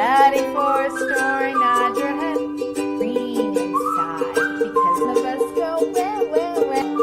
ready for a story, nod your head. Green inside, because of us go well, well, well.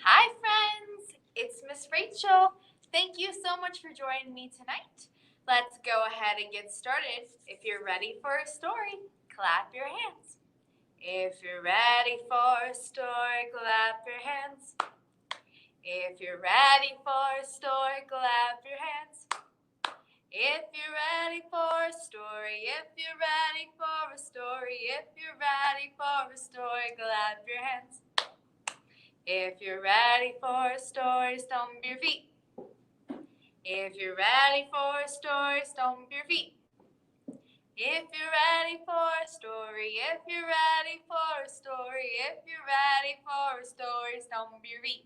Hi friends, it's Miss Rachel. Thank you so much for joining me tonight. Let's go ahead and get started. If you're ready for a story, clap your hands. If you're ready for a story, clap your hands. If you're ready for a story, clap your hands. If you're ready for a story, if you're ready for a story, if you're ready for a story, clap your hands. If you're ready for a story, stomp your feet. If you're ready for a story, stomp your feet. If you're ready for a story, if you're ready for a story, if you're ready for a story, stomp your feet.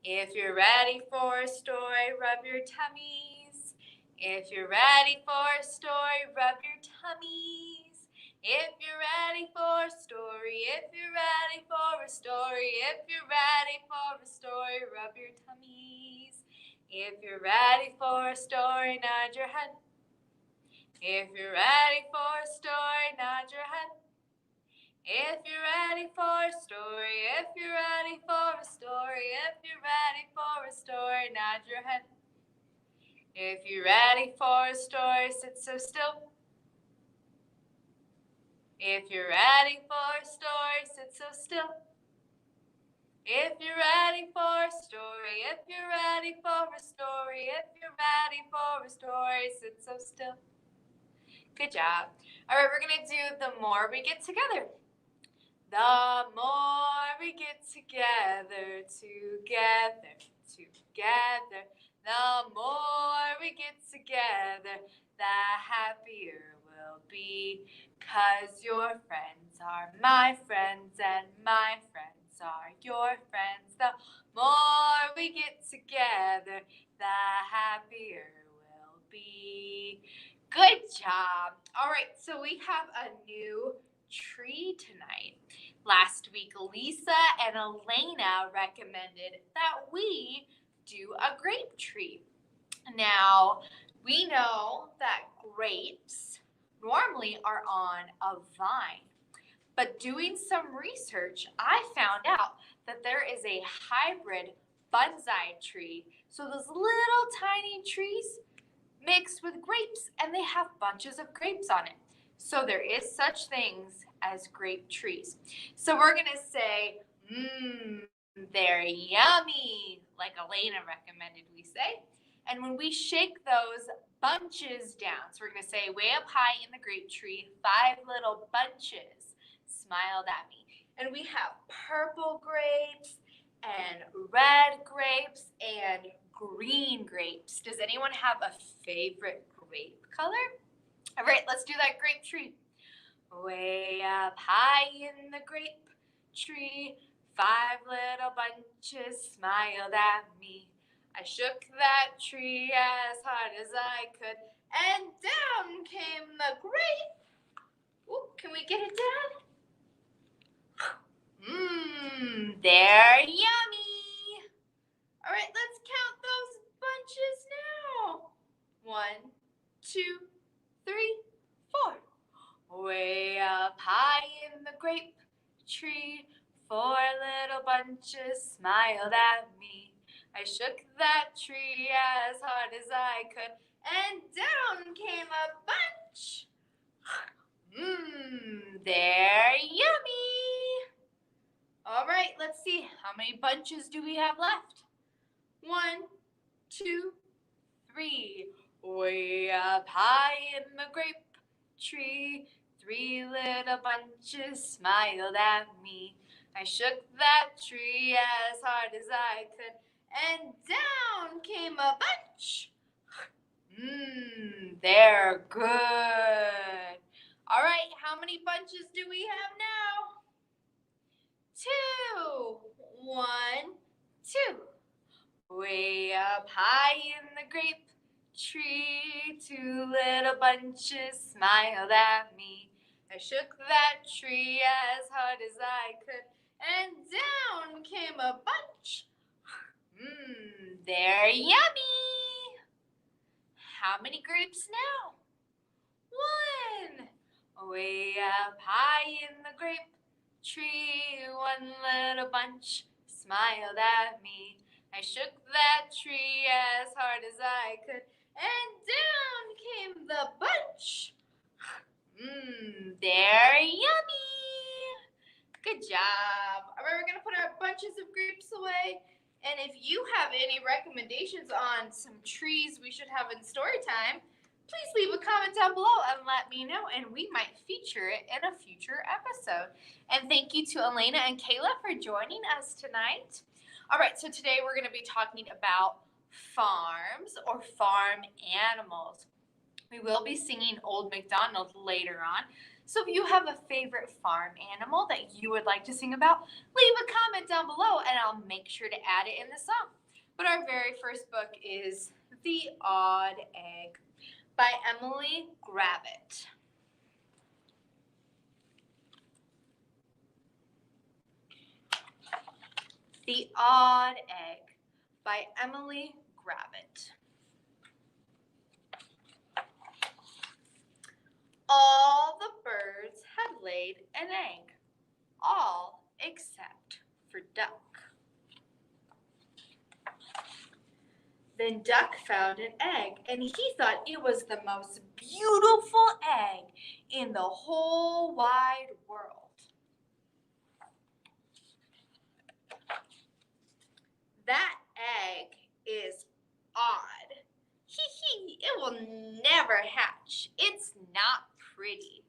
If you're ready for a story, rub your tummies. If you're ready for a story, rub your tummies. If you're ready for a story, if you're ready for a story, if you're ready for a story, rub your tummies. If you're ready for a story, nod your head. If you're ready for a story, nod your head. If you're ready for a story, if you're ready for a story, if you're ready for a story, nod your head. If you're ready for a story, sit so still. If you're ready for a story, sit so still. If you're ready for a story, if you're ready for a story, if you're ready for a story, sit so still. Good job. All right, we're going to do the more we get together. The more we get together, together, together. The more we get together, the happier we'll be. 'Cause your friends are my friends and my friends are your friends. The more we get together, the happier we'll be. Good job. All right, so we have a new tree tonight. Last week, Lisa and Elena recommended that we do a grape tree. Now, we know that grapes normally are on a vine, but doing some research, I found out that there is a hybrid bonsai tree. So those little tiny trees mixed with grapes, and they have bunches of grapes on it. So there is such things as grape trees. So we're going to say, they're yummy, like Elena recommended we say. And when we shake those bunches down, so we're going to say way up high in the grape tree, 5 little bunches smiled at me. And we have purple grapes and red grapes and green grapes. Does anyone have a favorite grape color? All right, let's do that grape tree. Way up high in the grape tree, 5 little bunches smiled at me. I shook that tree as hard as I could, and down came the grape. Ooh, can we get it down? They're yummy. All right, let's count those bunches now. 1, 2, 3, 4. Way up high in the grape tree, 4 little bunches smiled at me. I shook that tree as hard as I could, and down came a bunch. They're yummy. All right, let's see. How many bunches do we have left? 1, 2, 3. Way up high in the grape tree, 3 little bunches smiled at me. I shook that tree as hard as I could, and down came a bunch. They're good. All right, how many bunches do we have now? 2. 1, 2. Way up high in the grape tree, 2 little bunches smiled at me. I shook that tree as hard as I could, and down came a bunch. They're yummy. How many grapes now? 1. Way up high in the grape tree, 1 little bunch smiled at me. I shook that tree as hard as I could, and down came the bunch. They're yummy. Good job. All right, we're going to put our bunches of grapes away. And if you have any recommendations on some trees we should have in story time, please leave a comment down below and let me know, and we might feature it in a future episode. And thank you to Elena and Kayla for joining us tonight. All right, so today we're going to be talking about farms or farm animals. We will be singing Old MacDonald later on. So if you have a favorite farm animal that you would like to sing about, leave a comment down below and I'll make sure to add it in the song. But our very first book is The Odd Egg by Emily Gravett. The Odd Egg by Emily Gravett. All the birds had laid an egg, all except for Duck. Then Duck found an egg, and he thought it was the most beautiful egg in the whole wide world. That egg is odd. Hee, it will never hatch. It's not pretty.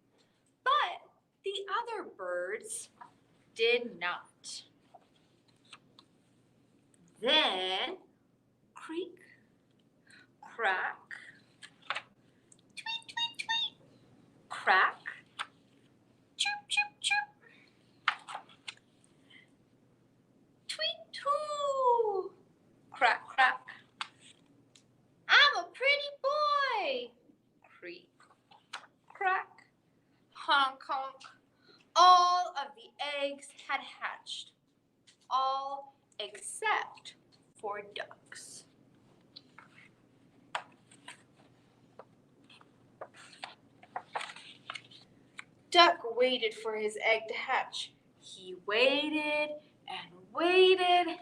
But the other birds did not. Then, creak, crack, tweet, tweet, tweet, crack, chirp, chirp, chirp, tweet, too, crack, crack. I'm a pretty boy. Creak, crack, honk, honk. All of the eggs had hatched, all except for Duck's. Duck waited for his egg to hatch. He waited and waited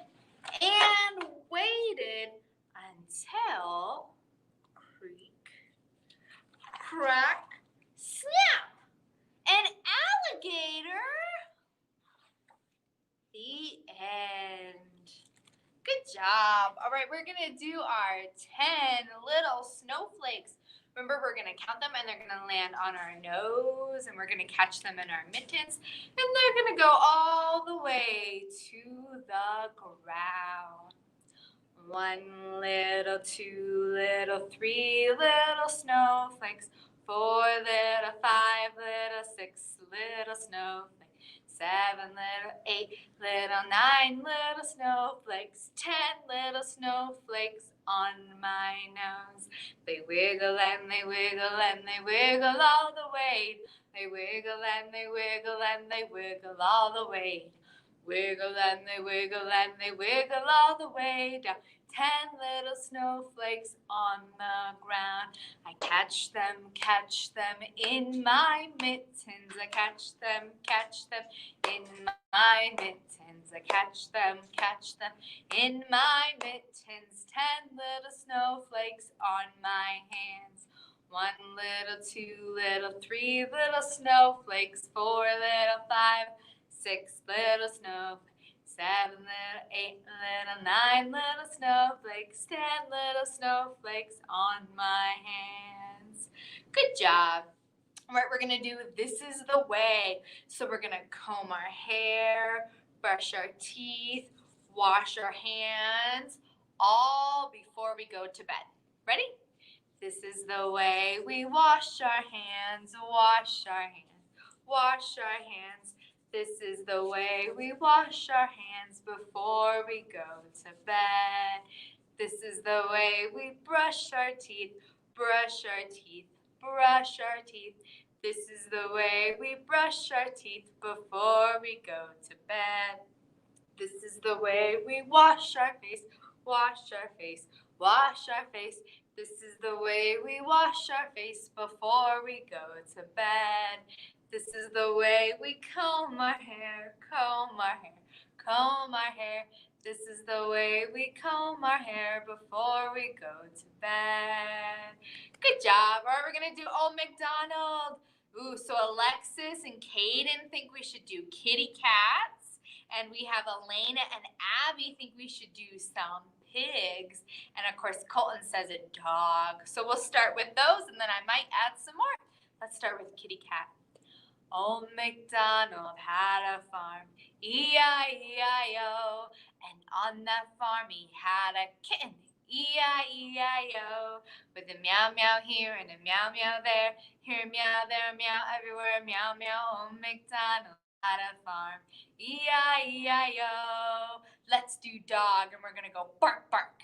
and waited until creak, crack, snap, an alligator. The end. Good job. All right, we're going to do our 10 little snowflakes. Remember, we're going to count them, and they're going to land on our nose, and we're going to catch them in our mittens, and they're going to go all the way to the ground. 1 little, 2 little, 3 little snowflakes, 4 little, 5 little, 6 little snowflakes, 7 little, 8 little, 9 little snowflakes, 10 little snowflakes on my nose. They wiggle and they wiggle and they wiggle all the way. They wiggle and they wiggle and they wiggle all the way. Wiggle and they wiggle and they wiggle all the way down. 10 little snowflakes on the ground. I catch them in my mittens. I catch them in my mittens. I catch them in my mittens. 10 little snowflakes on my hands. 1 little, 2 little, 3 little snowflakes, 4 little, 5, 6 little snowflakes, 7 little, 8 little, 9 little snowflakes, 10 little snowflakes on my hands. Good job. All right, we're gonna do This Is the Way. So we're gonna comb our hair, brush our teeth, wash our hands, all before we go to bed. Ready? This is the way we wash our hands, wash our hands, wash our hands. This is the way we wash our hands before we go to bed. This is the way we brush our teeth, brush our teeth, brush our teeth. This is the way we brush our teeth before we go to bed. This is the way we wash our face, wash our face, wash our face. This is the way we wash our face before we go to bed. This is the way we comb our hair, comb our hair, comb our hair. This is the way we comb our hair before we go to bed. Good job. All right, we're going to do Old MacDonald. Ooh, so Alexis and Caden think we should do kitty cats. And we have Elena and Abby think we should do some pigs. And of course, Colton says a dog. So we'll start with those and then I might add some more. Let's start with kitty cat. Old MacDonald had a farm, E-I-E-I-O. And on that farm he had a kitten, E-I-E-I-O. With a meow meow here and a meow meow there. Here meow, there meow, everywhere meow meow. Old MacDonald had a farm, E-I-E-I-O. Let's do dog and we're gonna go bark bark.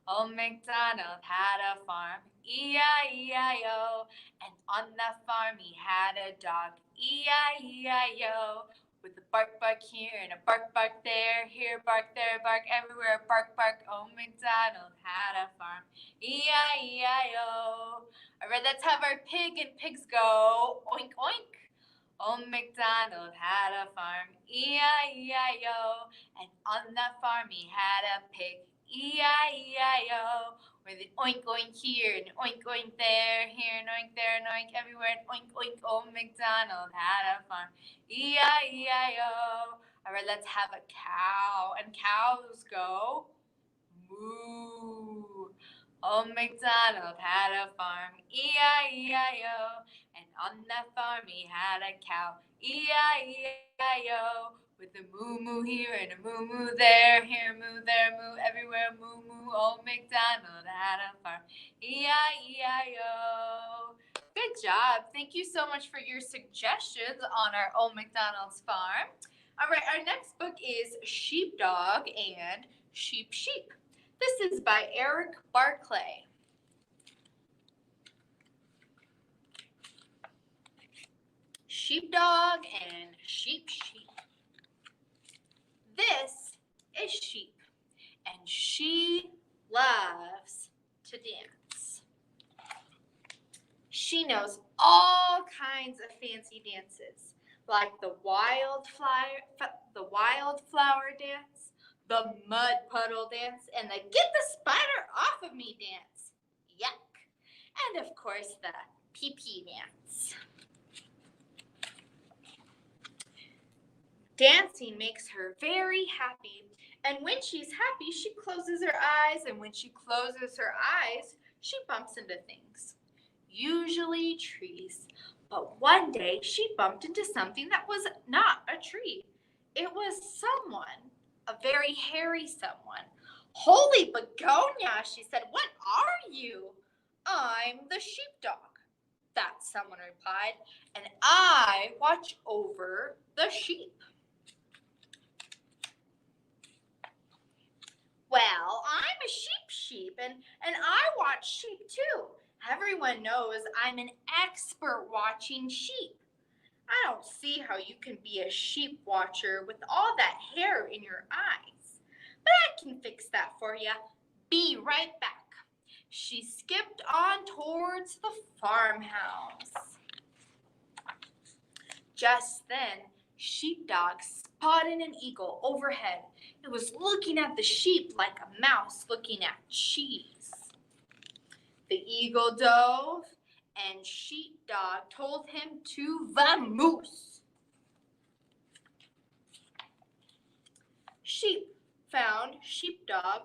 Old MacDonald had a farm, E-I-E-I-O. And on that farm he had a dog, E-I-E-I-O. With a bark bark here and a bark bark there. Here bark, there bark, everywhere bark bark. Old MacDonald had a farm, E-I-E-I-O. All right, let's have our pig and pigs go oink oink. Old MacDonald had a farm, E-I-E-I-O. And on that farm he had a pig, E-I-E-I-O. With an oink oink here and oink oink there, here and oink there and oink everywhere and oink oink. Old MacDonald had a farm, E-I-E-I-O. All right, let's have a cow, and cows go moo. Old MacDonald had a farm, E-I-E-I-O. And on that farm he had a cow, E-I-E-I-O. With a moo moo here and a moo moo there, here moo, there moo, everywhere moo moo. Old MacDonald had a farm, E-I-E-I-O. Good job. Thank you so much for your suggestions on our Old MacDonald's farm. All right, our next book is Sheepdog and Sheep Sheep. This is by Eric Barclay. Sheepdog and Sheep Sheep. This is Sheep, and she loves to dance. She knows all kinds of fancy dances, like the wildflower dance, the mud puddle dance, and the get the spider off of me dance. Yuck. And of course, the pee-pee dance. Dancing makes her very happy, and when she's happy, she closes her eyes, and when she closes her eyes, she bumps into things, usually trees. But one day, she bumped into something that was not a tree. It was someone, a very hairy someone. Holy begonia, she said, what are you? I'm the sheepdog. That someone replied, and I watch over the sheep. Well, I'm a sheep, and I watch sheep too. Everyone knows I'm an expert watching sheep. I don't see how you can be a sheep watcher with all that hair in your eyes. But I can fix that for you. Be right back. She skipped on towards the farmhouse. Just then, Sheepdog spotted an eagle overhead. It was looking at the sheep like a mouse looking at cheese. The eagle dove, and Sheepdog told him to vamoose. Sheep found Sheepdog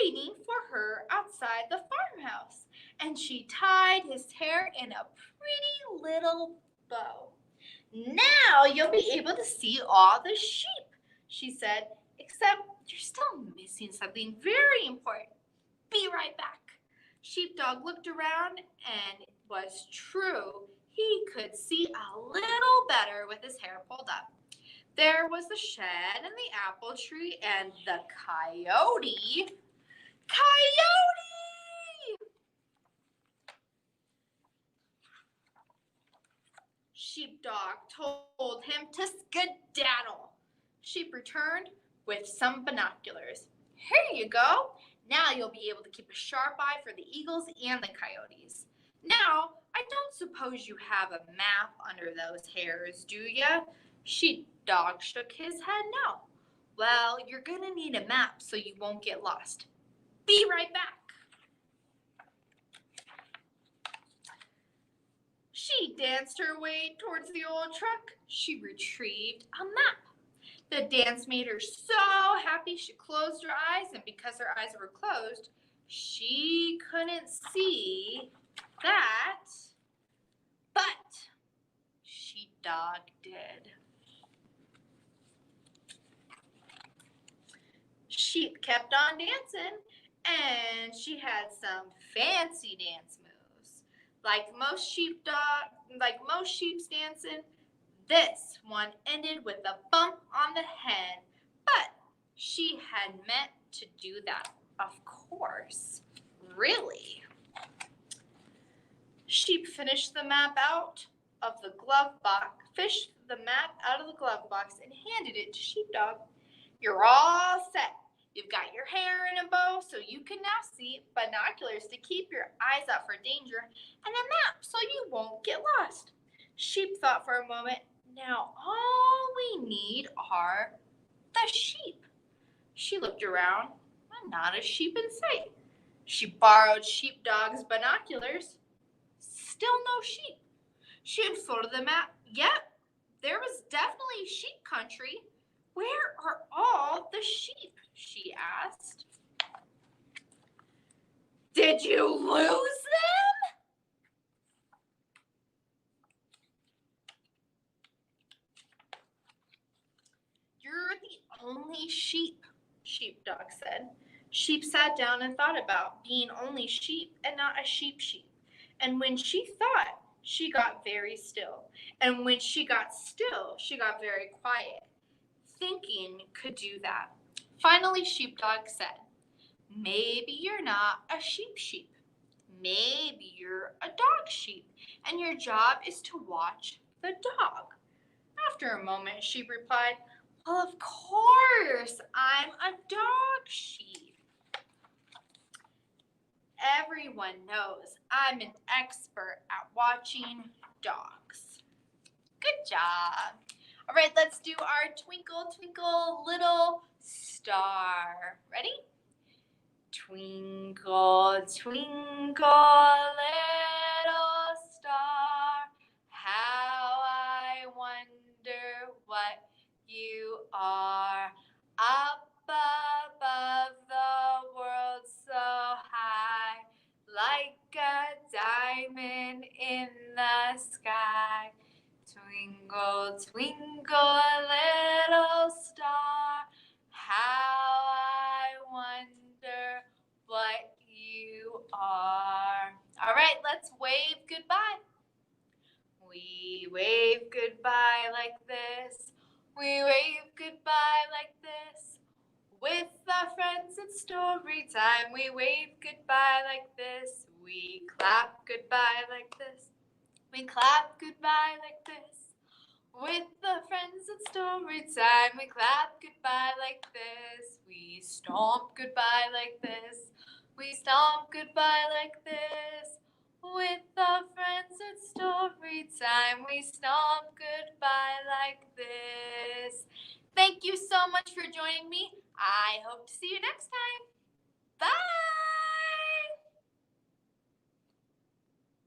waiting for her outside the farmhouse, and she tied his hair in a pretty little bow. Now you'll be able to see all the sheep, she said, except you're still missing something very important. Be right back. Sheepdog looked around, and it was true. He could see a little better with his hair pulled up. There was the shed and the apple tree and the coyote. Coyote! Sheepdog told him to skedaddle. Sheep returned with some binoculars. Here you go. Now you'll be able to keep a sharp eye for the eagles and the coyotes. Now, I don't suppose you have a map under those hairs, do ya? Sheepdog shook his head no. Well, you're going to need a map so you won't get lost. Be right back. She danced her way towards the old truck. She retrieved a map. The dance made her so happy she closed her eyes, and because her eyes were closed, she couldn't see that, but Sheepdog did. Sheep kept on dancing, and she had some fancy dance moves. Like most sheep's dancing, this one ended with a bump on the head, but she had meant to do that, of course. Really? Sheep fished the map out of the glove box, and handed it to Sheepdog. You're all set. You've got your hair in a bow so you can now see, binoculars to keep your eyes out for danger, and a map so you won't get lost. Sheep thought for a moment. Now all we need are the sheep. She looked around, and not a sheep in sight. She borrowed Sheepdog's binoculars. Still no sheep. She unfolded the map. Yep, there was definitely sheep country. Where are all the sheep? She asked. Did you lose them? You're the only sheep, Sheepdog said. Sheep sat down and thought about being only sheep and not a sheep. And when she thought, she got very still. And when she got still, she got very quiet. Thinking could do that. Finally, Sheepdog said, maybe you're not a sheep. Maybe you're a dog sheep, and your job is to watch the dog. After a moment, Sheep replied, well, of course, I'm a dog sheep. Everyone knows I'm an expert at watching dogs. Good job. All right, let's do our Twinkle, Twinkle, Little Star. Ready? Twinkle, twinkle, little star, how I wonder what you are. Up above the world so high, like a diamond in the sky. Twinkle, twinkle, little star, how I wonder what you are. All right, let's wave goodbye. We wave goodbye like this. We wave goodbye like this. With our friends at story time, we wave goodbye like this. We clap goodbye like this. We clap goodbye like this. With the friends at story time, we clap goodbye like this. We stomp goodbye like this. We stomp goodbye like this. With the friends at story time, we stomp goodbye like this. Thank you so much for joining me. I hope to see you next time. Bye!